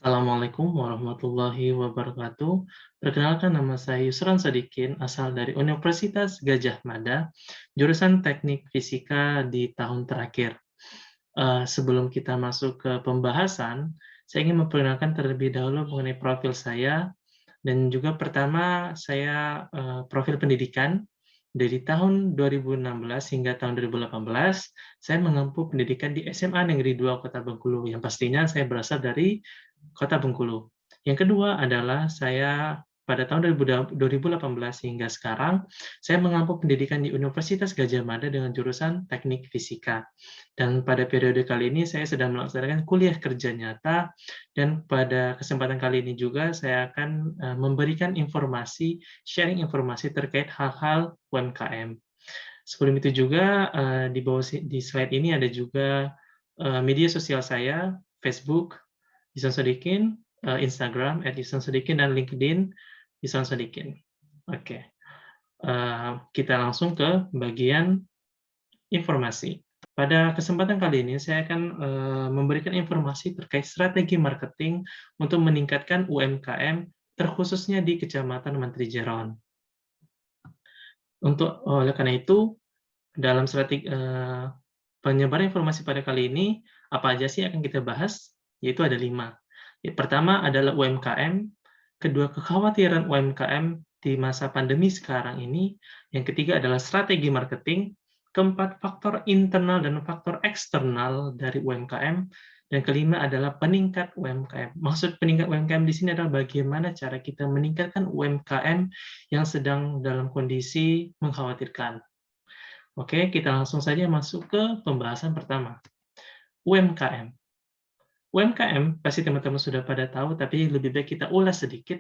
Assalamualaikum warahmatullahi wabarakatuh. Perkenalkan, nama saya Yusran Sadikin, asal dari Universitas Gadjah Mada, jurusan Teknik Fisika di tahun terakhir. Sebelum kita masuk ke pembahasan, saya ingin memperkenalkan terlebih dahulu mengenai profil saya, dan juga pertama saya profil pendidikan. Dari tahun 2016 hingga tahun 2018, saya menempuh pendidikan di SMA Negeri 2 Kota Bengkulu, yang pastinya saya berasal dari Kota Bengkulu. Yang kedua adalah saya pada tahun 2018 hingga sekarang, saya mengampu pendidikan di Universitas Gadjah Mada dengan jurusan Teknik Fisika. Dan pada periode kali ini saya sedang melaksanakan kuliah kerja nyata, dan pada kesempatan kali ini juga saya akan memberikan informasi, sharing informasi terkait hal-hal UMKM. Sebelum itu juga di bawah di slide ini ada juga media sosial saya, Facebook, Ihsan Sodikin, Instagram @ihsansodikin, dan LinkedIn Ihsan Sodikin. Oke, kita langsung ke bagian informasi. Pada kesempatan kali ini saya akan memberikan informasi terkait strategi marketing untuk meningkatkan UMKM, terkhususnya di Kecamatan Menteri Jeron. Oleh karena itu, dalam strategi penyebaran informasi pada kali ini, apa aja sih yang akan kita bahas? Yaitu ada 5. Pertama adalah UMKM, kedua kekhawatiran UMKM di masa pandemi sekarang ini, yang ketiga adalah strategi marketing, keempat faktor internal dan faktor eksternal dari UMKM, dan kelima adalah peningkat UMKM. Maksud peningkat UMKM di sini adalah bagaimana cara kita meningkatkan UMKM yang sedang dalam kondisi mengkhawatirkan. Oke, kita langsung saja masuk ke pembahasan pertama. UMKM. UMKM pasti teman-teman sudah pada tahu, tapi lebih baik kita ulas sedikit,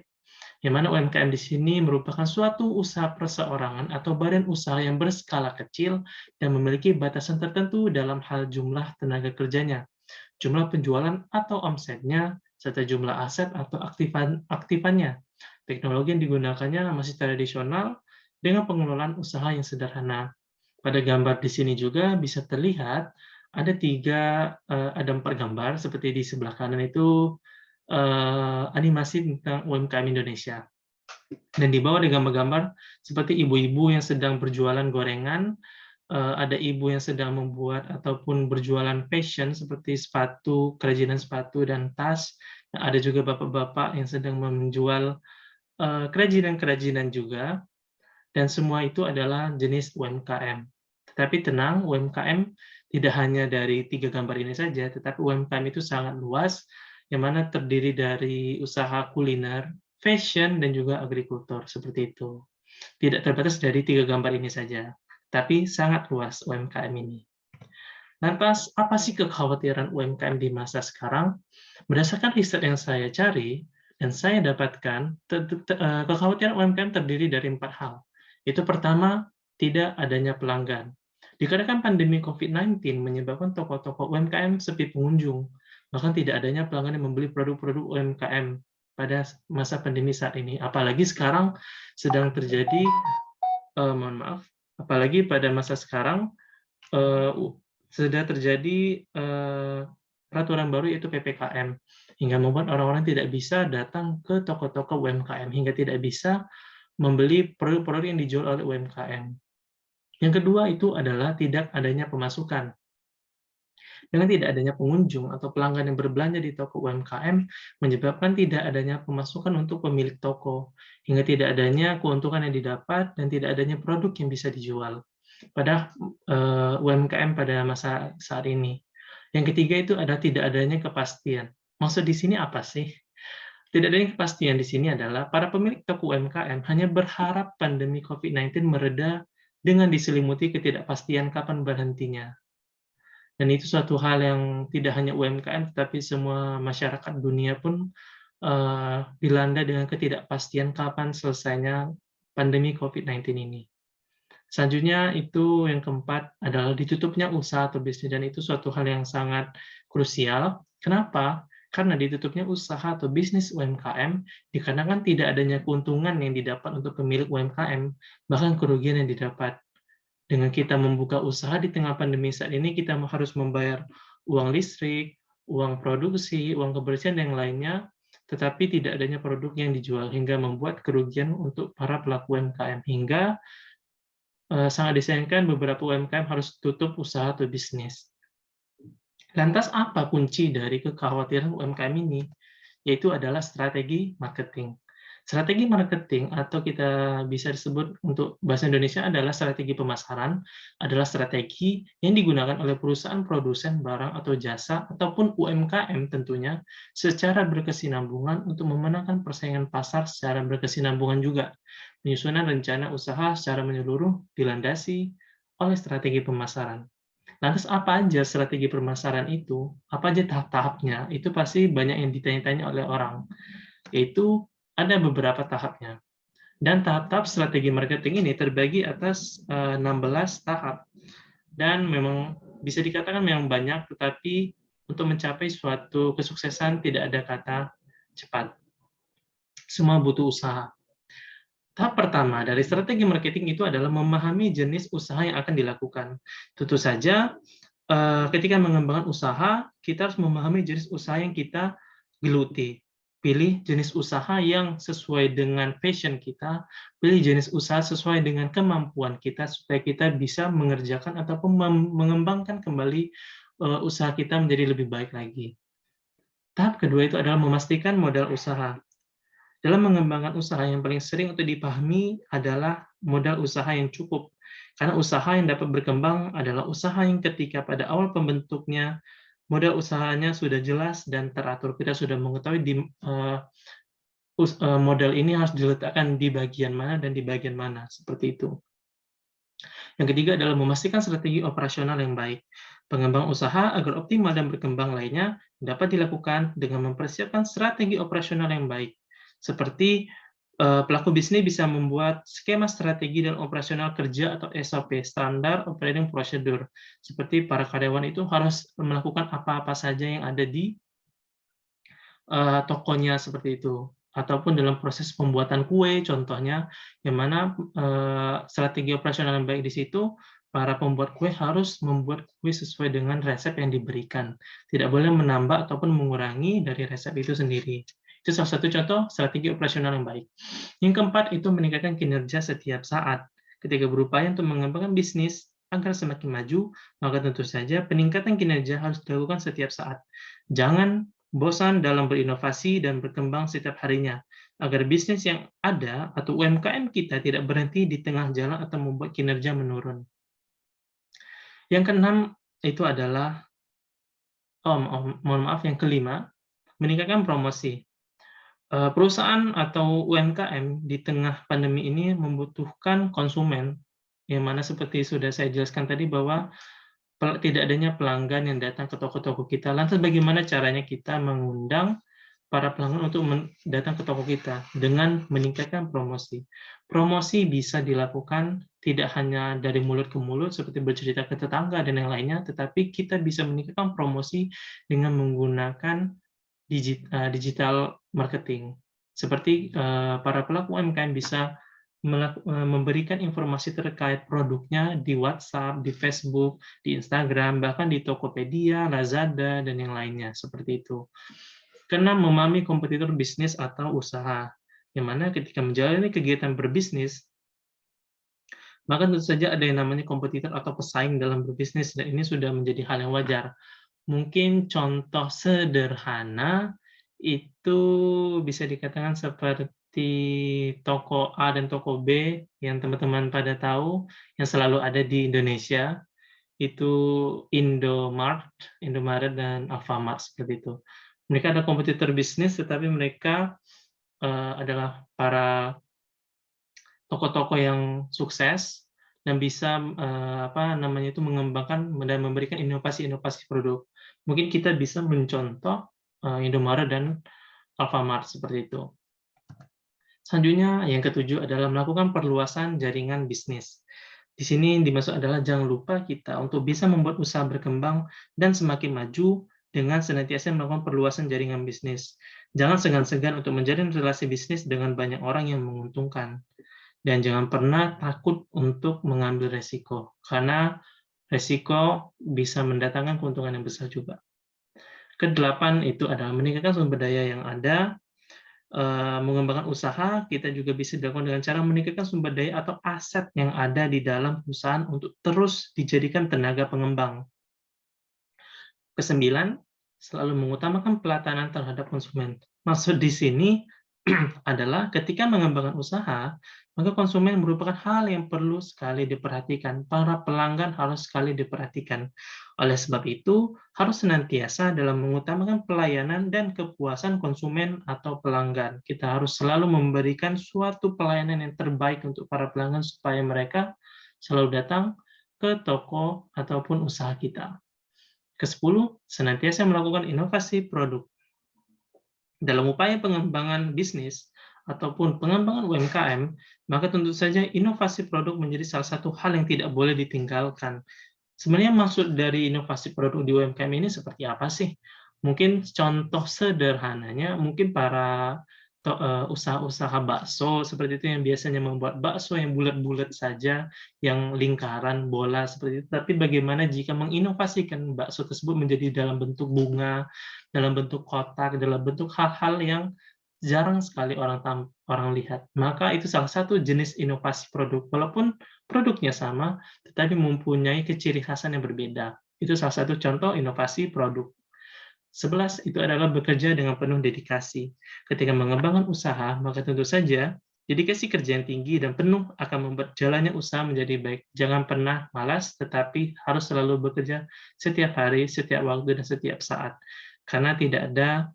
yang mana UMKM di sini merupakan suatu usaha perseorangan atau badan usaha yang berskala kecil dan memiliki batasan tertentu dalam hal jumlah tenaga kerjanya, jumlah penjualan atau omsetnya, serta jumlah aset atau aktifannya. Teknologi yang digunakannya masih tradisional dengan pengelolaan usaha yang sederhana. Pada gambar di sini juga bisa terlihat ada 4 gambar seperti di sebelah kanan itu animasi tentang UMKM Indonesia. Dan di bawah ada gambar-gambar seperti ibu-ibu yang sedang berjualan gorengan, ada ibu yang sedang membuat ataupun berjualan fashion seperti sepatu, kerajinan sepatu dan tas. Ada juga bapak-bapak yang sedang menjual kerajinan-kerajinan juga, dan semua itu adalah jenis UMKM. Tetapi tenang, UMKM tidak hanya dari 3 gambar ini saja, tetapi UMKM itu sangat luas, yang mana terdiri dari usaha kuliner, fashion, dan juga agrikultur, seperti itu. Tidak terbatas dari 3 gambar ini saja, tapi sangat luas UMKM ini. Lantas, apa sih kekhawatiran UMKM di masa sekarang? Berdasarkan riset yang saya cari dan saya dapatkan, kekhawatiran UMKM terdiri dari 4 hal. Itu pertama, tidak adanya pelanggan. Dikarenakan pandemi COVID-19 menyebabkan toko-toko UMKM sepi pengunjung, bahkan tidak adanya pelanggan yang membeli produk-produk UMKM pada masa pandemi saat ini. Apalagi sekarang sedang terjadi, apalagi pada masa sekarang sudah terjadi peraturan baru yaitu PPKM, hingga membuat orang-orang tidak bisa datang ke toko-toko UMKM, hingga tidak bisa membeli produk-produk yang dijual oleh UMKM. Yang kedua itu adalah tidak adanya pemasukan. Dengan tidak adanya pengunjung atau pelanggan yang berbelanja di toko UMKM, menyebabkan tidak adanya pemasukan untuk pemilik toko, hingga tidak adanya keuntungan yang didapat dan tidak adanya produk yang bisa dijual pada UMKM pada masa saat ini. Yang ketiga itu adalah tidak adanya kepastian. Maksud di sini apa sih? Tidak adanya kepastian di sini adalah para pemilik toko UMKM hanya berharap pandemi COVID-19 mereda dengan diselimuti ketidakpastian kapan berhentinya. Dan itu suatu hal yang tidak hanya UMKM, tetapi semua masyarakat dunia pun dilanda dengan ketidakpastian kapan selesainya pandemi COVID-19 ini. Selanjutnya itu yang keempat adalah ditutupnya usaha atau bisnis, dan itu suatu hal yang sangat krusial. Kenapa? Karena ditutupnya usaha atau bisnis UMKM dikarenakan tidak adanya keuntungan yang didapat untuk pemilik UMKM, bahkan kerugian yang didapat. Dengan kita membuka usaha di tengah pandemi saat ini, kita harus membayar uang listrik, uang produksi, uang kebersihan, dan yang lainnya, tetapi tidak adanya produk yang dijual hingga membuat kerugian untuk para pelaku UMKM, hingga sangat disayangkan beberapa UMKM harus tutup usaha atau bisnis. Lantas apa kunci dari kekhawatiran UMKM ini? Yaitu adalah strategi marketing. Strategi marketing atau kita bisa disebut untuk bahasa Indonesia adalah strategi pemasaran, adalah strategi yang digunakan oleh perusahaan produsen barang atau jasa ataupun UMKM tentunya secara berkesinambungan untuk memenangkan persaingan pasar secara berkesinambungan juga. Penyusunan rencana usaha secara menyeluruh dilandasi oleh strategi pemasaran. Lantas apa aja strategi pemasaran itu? Apa aja tahap-tahapnya? Itu pasti banyak yang ditanya-tanya oleh orang. Yaitu ada beberapa tahapnya. Dan tahap-tahap strategi marketing ini terbagi atas 16 tahap. Dan memang bisa dikatakan memang banyak, tetapi untuk mencapai suatu kesuksesan tidak ada kata cepat. Semua butuh usaha. Tahap pertama dari strategi marketing itu adalah memahami jenis usaha yang akan dilakukan. Tentu saja, ketika mengembangkan usaha, kita harus memahami jenis usaha yang kita geluti. Pilih jenis usaha yang sesuai dengan passion kita, pilih jenis usaha sesuai dengan kemampuan kita, supaya kita bisa mengerjakan ataupun mengembangkan kembali usaha kita menjadi lebih baik lagi. Tahap kedua itu adalah memastikan modal usaha. Dalam mengembangkan usaha yang paling sering untuk dipahami adalah modal usaha yang cukup. Karena usaha yang dapat berkembang adalah usaha yang ketika pada awal pembentuknya, modal usahanya sudah jelas dan teratur. Kita sudah mengetahui modal ini harus diletakkan di bagian mana dan di bagian mana, seperti itu. Yang ketiga adalah memastikan strategi operasional yang baik. Pengembang usaha agar optimal dan berkembang lainnya dapat dilakukan dengan mempersiapkan strategi operasional yang baik. Seperti pelaku bisnis bisa membuat skema strategi dan operasional kerja atau SOP, Standard Operating Procedure. Seperti para karyawan itu harus melakukan apa-apa saja yang ada di tokonya, seperti itu. Ataupun dalam proses pembuatan kue, contohnya, yang mana strategi operasional yang baik di situ, para pembuat kue harus membuat kue sesuai dengan resep yang diberikan. Tidak boleh menambah ataupun mengurangi dari resep itu sendiri. Itu salah satu contoh strategi operasional yang baik. Yang keempat, itu meningkatkan kinerja setiap saat. Ketika berupaya untuk mengembangkan bisnis agar semakin maju, maka tentu saja peningkatan kinerja harus dilakukan setiap saat. Jangan bosan dalam berinovasi dan berkembang setiap harinya, agar bisnis yang ada atau UMKM kita tidak berhenti di tengah jalan atau membuat kinerja menurun. Yang keenam, itu adalah, mohon maaf, yang kelima, meningkatkan promosi. Perusahaan atau UMKM di tengah pandemi ini membutuhkan konsumen, yang mana seperti sudah saya jelaskan tadi bahwa tidak adanya pelanggan yang datang ke toko-toko kita. Lantas bagaimana caranya kita mengundang para pelanggan untuk datang ke toko kita? Dengan meningkatkan promosi. Promosi bisa dilakukan tidak hanya dari mulut ke mulut, seperti bercerita ke tetangga dan yang lainnya, tetapi kita bisa meningkatkan promosi dengan menggunakan digital marketing. Seperti para pelaku UMKM bisa memberikan informasi terkait produknya di WhatsApp, di Facebook, di Instagram, bahkan di Tokopedia, Lazada, dan yang lainnya, seperti itu. Keenam, memahami kompetitor bisnis atau usaha, yang mana ketika menjalani kegiatan berbisnis, maka tentu saja ada yang namanya kompetitor atau pesaing dalam berbisnis, dan ini sudah menjadi hal yang wajar. Mungkin contoh sederhana itu bisa dikatakan seperti toko A dan toko B yang teman-teman pada tahu, yang selalu ada di Indonesia, itu Indomaret dan Alfamart, seperti itu. Mereka ada kompetitor bisnis, tetapi mereka adalah para toko-toko yang sukses dan bisa mengembangkan dan memberikan inovasi-inovasi produk. Mungkin kita bisa mencontoh Indomaret dan Alfamart, seperti itu. Selanjutnya, yang ketujuh adalah melakukan perluasan jaringan bisnis. Di sini dimaksud adalah jangan lupa kita untuk bisa membuat usaha berkembang dan semakin maju dengan senantiasa melakukan perluasan jaringan bisnis. Jangan segan-segan untuk menjalin relasi bisnis dengan banyak orang yang menguntungkan. Dan jangan pernah takut untuk mengambil resiko, karena resiko bisa mendatangkan keuntungan yang besar juga. Kedelapan itu adalah meningkatkan sumber daya yang ada. Mengembangkan usaha, kita juga bisa dilakukan dengan cara meningkatkan sumber daya atau aset yang ada di dalam perusahaan untuk terus dijadikan tenaga pengembang. Kesembilan, selalu mengutamakan pelatanan terhadap konsumen. Maksud di sini adalah ketika mengembangkan usaha, maka konsumen merupakan hal yang perlu sekali diperhatikan. Para pelanggan harus sekali diperhatikan. Oleh sebab itu, harus senantiasa dalam mengutamakan pelayanan dan kepuasan konsumen atau pelanggan. Kita harus selalu memberikan suatu pelayanan yang terbaik untuk para pelanggan supaya mereka selalu datang ke toko ataupun usaha kita. Kesepuluh, senantiasa melakukan inovasi produk. Dalam upaya pengembangan bisnis ataupun pengembangan UMKM, maka tentu saja inovasi produk menjadi salah satu hal yang tidak boleh ditinggalkan. Sebenarnya maksud dari inovasi produk di UMKM ini seperti apa sih? Mungkin contoh sederhananya, mungkin para usaha-usaha bakso seperti itu yang biasanya membuat bakso yang bulat-bulat saja, yang lingkaran, bola seperti itu. Tapi bagaimana jika menginovasikan bakso tersebut menjadi dalam bentuk bunga, dalam bentuk kotak, dalam bentuk hal-hal yang jarang sekali orang lihat. Maka itu salah satu jenis inovasi produk. Walaupun produknya sama, tetapi mempunyai keciri khasan yang berbeda. Itu salah satu contoh inovasi produk. 11 itu adalah bekerja dengan penuh dedikasi. Ketika mengembangkan usaha, maka tentu saja dedikasi kerja yang tinggi dan penuh akan membuat jalannya usaha menjadi baik. Jangan pernah malas, tetapi harus selalu bekerja setiap hari, setiap waktu, dan setiap saat. Karena tidak ada,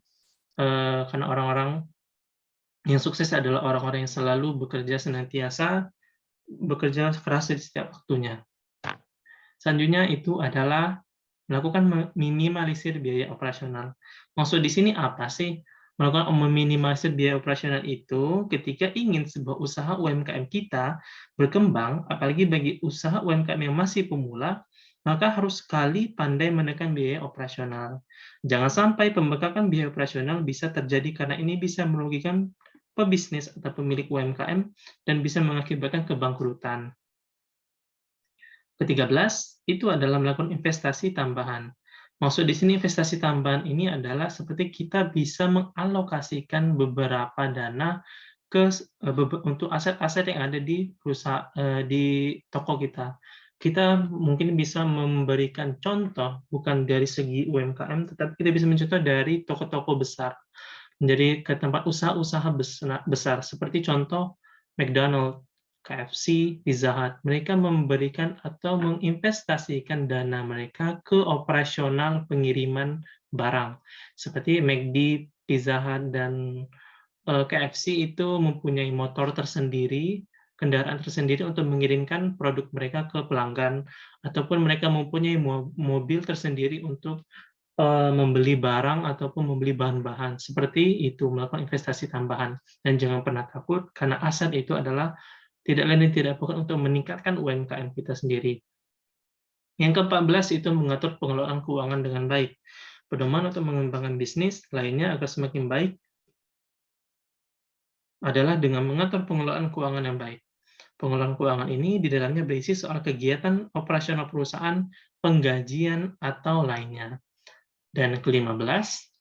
karena orang-orang yang sukses adalah orang-orang yang selalu bekerja senantiasa, bekerja keras di setiap waktunya. Selanjutnya itu adalah melakukan meminimalisir biaya operasional. Maksud di sini apa sih? Melakukan meminimalisir biaya operasional itu ketika ingin sebuah usaha UMKM kita berkembang, apalagi bagi usaha UMKM yang masih pemula, maka harus sekali pandai menekan biaya operasional. Jangan sampai pembengkakan biaya operasional bisa terjadi karena ini bisa merugikan pebisnis atau pemilik UMKM dan bisa mengakibatkan kebangkrutan. Ke-13 itu adalah melakukan investasi tambahan. Maksud di sini investasi tambahan ini adalah seperti kita bisa mengalokasikan beberapa dana untuk aset-aset yang ada di di toko kita. Kita mungkin bisa memberikan contoh bukan dari segi UMKM, tetapi kita bisa mencontoh dari toko-toko besar, menjadi ke tempat usaha-usaha besar seperti contoh McDonald, KFC, Pizza Hut. Mereka memberikan atau menginvestasikan dana mereka ke operasional pengiriman barang. Seperti McD, Pizza Hut, dan KFC itu mempunyai motor tersendiri, kendaraan tersendiri untuk mengirimkan produk mereka ke pelanggan, ataupun mereka mempunyai mobil tersendiri untuk membeli barang ataupun membeli bahan-bahan. Seperti itu, melakukan investasi tambahan. Dan jangan pernah takut, karena aset itu adalah tidak lain dan tidak bukan untuk meningkatkan UMKM kita sendiri. Yang ke-14 itu mengatur pengelolaan keuangan dengan baik. Pedoman untuk mengembangkan bisnis lainnya agar semakin baik adalah dengan mengatur pengelolaan keuangan yang baik. Pengelolaan keuangan ini di dalamnya berisi soal kegiatan operasional perusahaan, penggajian, atau lainnya. Dan ke-15,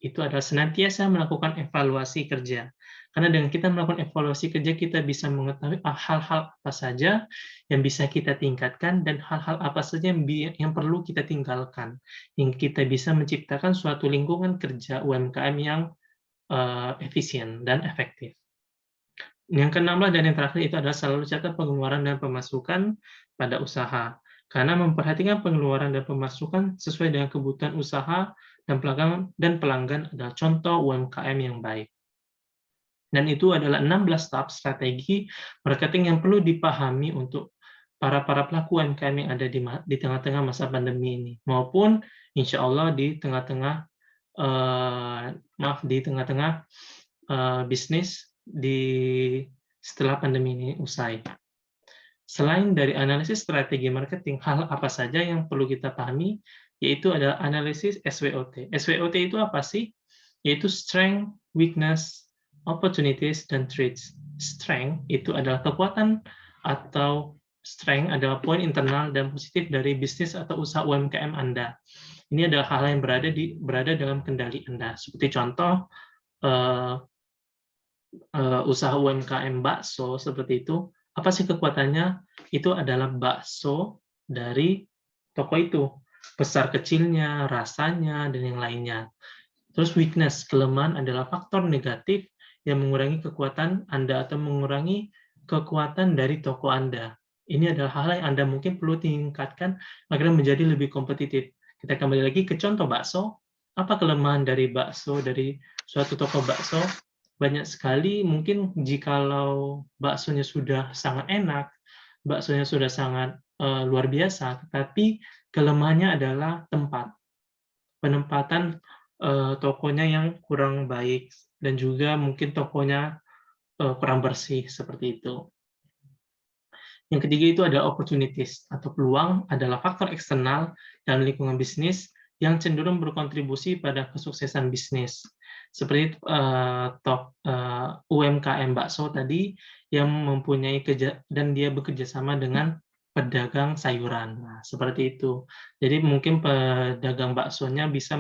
itu adalah senantiasa melakukan evaluasi kerja. Karena dengan kita melakukan evaluasi kerja, kita bisa mengetahui hal-hal apa saja yang bisa kita tingkatkan dan hal-hal apa saja yang perlu kita tinggalkan. Hingga kita bisa menciptakan suatu lingkungan kerja UMKM yang efisien dan efektif. Yang ke-16 dan yang terakhir itu adalah selalu catat pengeluaran dan pemasukan pada usaha. Karena memperhatikan pengeluaran dan pemasukan sesuai dengan kebutuhan usaha dan pelanggan adalah contoh UMKM yang baik. Dan itu adalah 16 tahap strategi marketing yang perlu dipahami untuk para pelaku UMKM yang ada di tengah-tengah masa pandemi ini, maupun insya Allah di tengah-tengah bisnis setelah pandemi ini usai. Selain dari analisis strategi marketing, hal apa saja yang perlu kita pahami, yaitu adalah analisis SWOT. SWOT itu apa sih? Yaitu strength, weakness, opportunities, dan threats. Strength itu adalah kekuatan atau strength adalah poin internal dan positif dari bisnis atau usaha UMKM Anda. Ini adalah hal yang berada dalam kendali Anda. Seperti contoh, usaha UMKM bakso seperti itu, apa sih kekuatannya? Itu adalah bakso dari toko itu, besar kecilnya, rasanya, dan yang lainnya. Terus weakness, kelemahan adalah faktor negatif yang mengurangi kekuatan Anda atau mengurangi kekuatan dari toko Anda. Ini adalah hal yang Anda mungkin perlu tingkatkan agar menjadi lebih kompetitif. Kita kembali lagi ke contoh bakso. Apa kelemahan dari bakso, dari suatu toko bakso? Banyak sekali mungkin jikalau baksonya sudah sangat enak, baksonya sudah sangat luar biasa, tetapi kelemahannya adalah tempat. Penempatan, tokonya yang kurang baik dan juga mungkin tokonya, kurang bersih, seperti itu. Yang ketiga itu ada opportunities atau peluang adalah faktor eksternal dalam lingkungan bisnis yang cenderung berkontribusi pada kesuksesan bisnis. Seperti, UMKM bakso tadi yang mempunyai dan dia bekerja sama dengan pedagang sayuran. Nah, seperti itu. Jadi mungkin pedagang baksonya bisa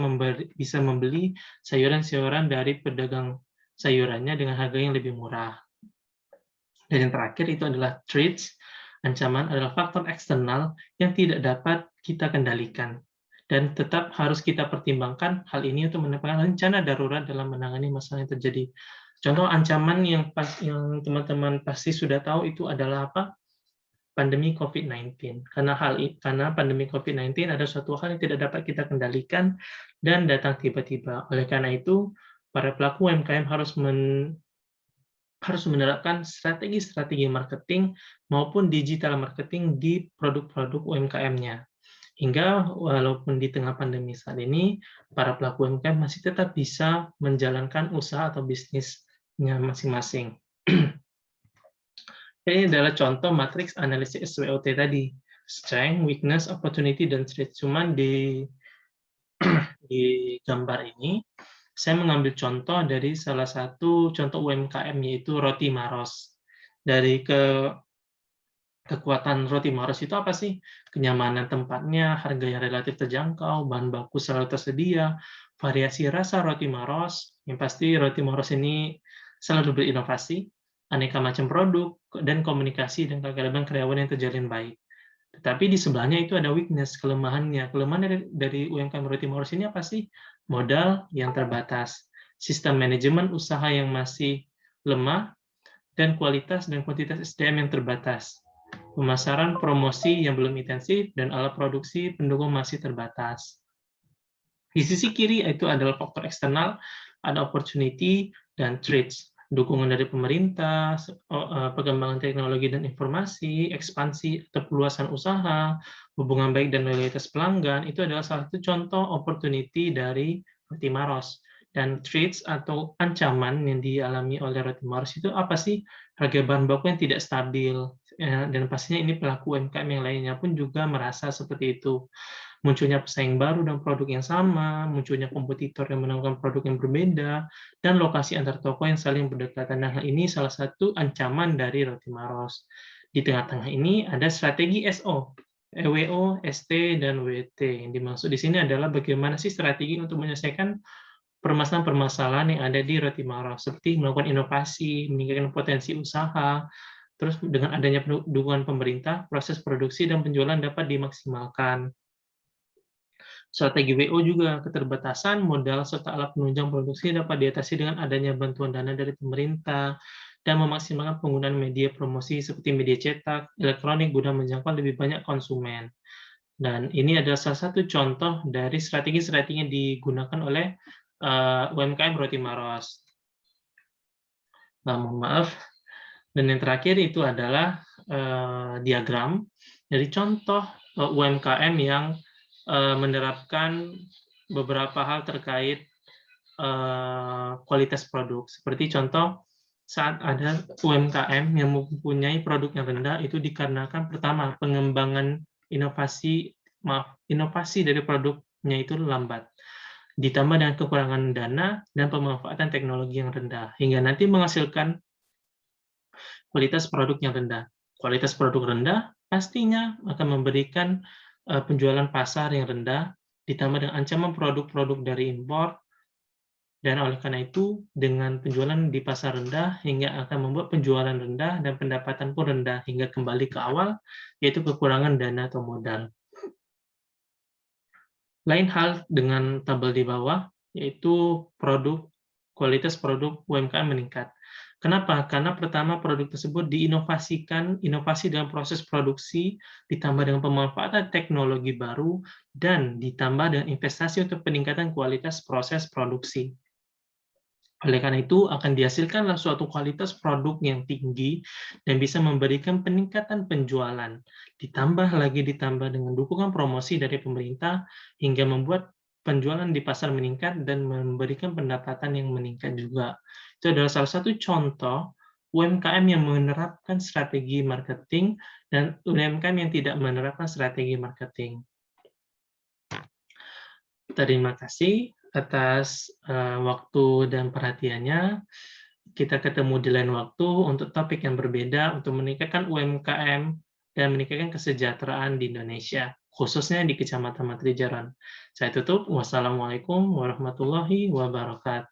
membeli sayuran-sayuran dari pedagang sayurannya dengan harga yang lebih murah. Dan yang terakhir itu adalah threats. Ancaman adalah faktor eksternal yang tidak dapat kita kendalikan dan tetap harus kita pertimbangkan hal ini untuk menetapkan rencana darurat dalam menangani masalah yang terjadi. Contoh ancaman yang teman-teman pasti sudah tahu itu adalah apa? Pandemi COVID-19. Karena pandemi COVID-19 ada suatu hal yang tidak dapat kita kendalikan dan datang tiba-tiba. Oleh karena itu, para pelaku UMKM harus menerapkan strategi-strategi marketing maupun digital marketing di produk-produk UMKM-nya. Hingga walaupun di tengah pandemi saat ini, para pelaku UMKM masih tetap bisa menjalankan usaha atau bisnisnya masing-masing. Ini adalah contoh matriks analisis SWOT tadi. Strength, weakness, opportunity, dan threat. Cuman di gambar ini, saya mengambil contoh dari salah satu contoh UMKM, yaitu Roti Maros. Dari kekuatan Roti Maros itu apa sih? Kenyamanan tempatnya, harga yang relatif terjangkau, bahan baku selalu tersedia, variasi rasa Roti Maros, yang pasti Roti Maros ini selalu berinovasi, aneka macam produk, dan komunikasi dan kekebalan karyawan yang terjalin baik. Tetapi di sebelahnya itu ada weakness, kelemahannya. Kelemahan dari UMKM Roti Maros ini apa sih? Modal yang terbatas, sistem manajemen usaha yang masih lemah, dan kualitas dan kuantitas SDM yang terbatas. Pemasaran promosi yang belum intensif, dan alat produksi pendukung masih terbatas. Di sisi kiri itu adalah faktor eksternal, ada opportunity dan threats. Dukungan dari pemerintah, perkembangan teknologi dan informasi, ekspansi atau perluasan usaha, hubungan baik dan loyalitas pelanggan, itu adalah salah satu contoh opportunity dari Roti Maros. Dan threats atau ancaman yang dialami oleh Roti Maros itu apa sih? Harga bahan baku yang tidak stabil, dan pastinya ini pelaku UMKM yang lainnya pun juga merasa seperti itu. Munculnya pesaing baru dan produk yang sama, munculnya kompetitor yang menawarkan produk yang berbeda, dan lokasi antar toko yang saling berdekatan. Nah, ini salah satu ancaman dari Roti Maros. Di tengah-tengah ini ada strategi SO, WO, ST, dan WT. Yang dimaksud di sini adalah bagaimana sih strategi untuk menyelesaikan permasalahan-permasalahan yang ada di Roti Maros, seperti melakukan inovasi, meningkatkan potensi usaha, terus dengan adanya dukungan pemerintah, proses produksi dan penjualan dapat dimaksimalkan. Strategi WO juga keterbatasan modal serta alat penunjang produksi dapat diatasi dengan adanya bantuan dana dari pemerintah dan memaksimalkan penggunaan media promosi seperti media cetak, elektronik guna menjangkau lebih banyak konsumen. Dan ini adalah salah satu contoh dari strategi-strategi yang digunakan oleh UMKM Roti Maros. Mohon maaf. Dan yang terakhir itu adalah diagram dari contoh UMKM yang menerapkan beberapa hal terkait kualitas produk. Seperti contoh, saat ada UMKM yang mempunyai produk yang rendah, itu dikarenakan pertama, pengembangan inovasi dari produknya itu lambat. Ditambah dengan kekurangan dana dan pemanfaatan teknologi yang rendah, hingga nanti menghasilkan kualitas produk yang rendah. Kualitas produk rendah pastinya akan memberikan penjualan pasar yang rendah, ditambah dengan ancaman produk-produk dari impor, Dan oleh karena itu, dengan penjualan di pasar rendah hingga akan membuat penjualan rendah dan pendapatan pun rendah hingga kembali ke awal, yaitu kekurangan dana atau modal. Lain hal dengan tabel di bawah, yaitu kualitas produk UMKM meningkat. Kenapa? Karena pertama produk tersebut diinovasikan, inovasi dalam proses produksi, ditambah dengan pemanfaatan teknologi baru, dan ditambah dengan investasi untuk peningkatan kualitas proses produksi. Oleh karena itu, akan dihasilkanlah suatu kualitas produk yang tinggi dan bisa memberikan peningkatan penjualan. Ditambah dengan dukungan promosi dari pemerintah hingga membuat penjualan di pasar meningkat dan memberikan pendapatan yang meningkat juga. Itu adalah salah satu contoh UMKM yang menerapkan strategi marketing dan UMKM yang tidak menerapkan strategi marketing. Terima kasih atas waktu dan perhatiannya. Kita ketemu di lain waktu untuk topik yang berbeda untuk meningkatkan UMKM dan meningkatkan kesejahteraan di Indonesia, khususnya di Kecamatan Matrijaran. Saya tutup. Wassalamualaikum warahmatullahi wabarakatuh.